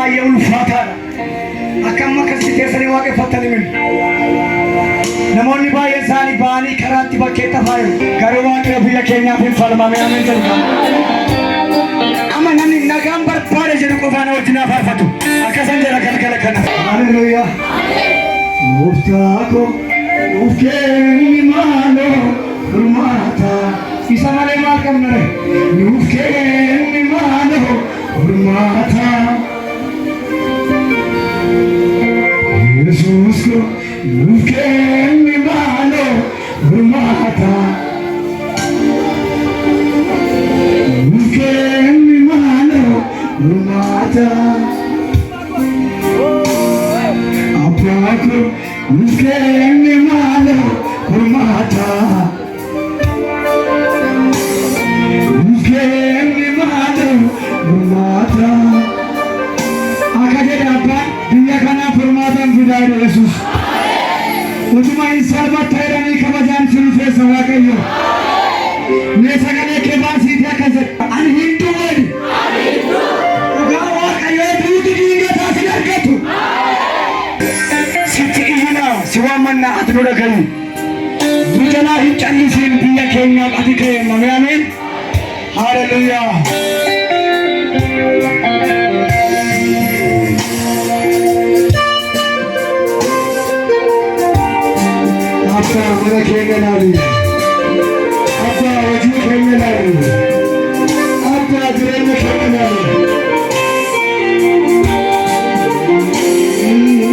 baay'ee ulfaataadha. Akkamma akkasitti keessanii waaqeffattanii min namoonni baay'een isaanii ba'anii karaatti bakkeetta faayu garuu Waaqayyo biyya keenyaaf hin falmame. Ameen jedhu. Amma namni nagaan barbaade jedhu qofaan wajjin faarfatu akkasan jedha galgala kana. Haleluuyaa. Gooftaa nuuf kenni maaloo furmaata isa malee maal qabna re nuuf kenni maaloo furmaata Yesuus ko nuuf kenni maaloo furmaata nuuf kenni maaloo furmaata Abbaa ko nuuf kenni maaloo furmaata nuuf kenni maaloo furmaata akka jedhe abbaan biyya kanaaf furmaatan fidaa Yesuus utuma hin salphatti jedhanii kabajaan si ulfeessa Waaqayyo mee sagalee kee baasiitii akka jedhe ani hin du'u dhugaa Waaqayyo duuti diingataa sin argatu sitti iyyinaa si waammannaa ati nu dhagayu dujanaa hin callisiin biyya keenyaaf ati kenname. Ameen. Haleluuyaa. Abbaa mana keenya laali abbaa hojii keenya laali abbaa jireenya keenya laali Amen.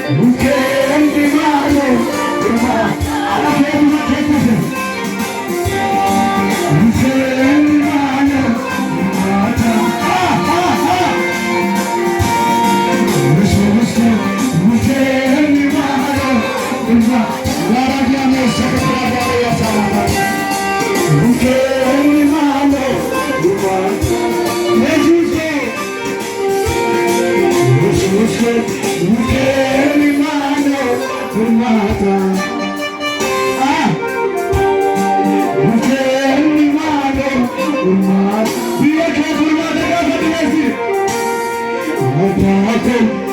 Bukan di mana rumah anak yang macam bukan di mana mata musuh bukan di mana rumah warga masyarakat yang sama bukan di mana rumah musuh bukan di mana rumah bukan di mana rumah dia ke rumah dengan hati apa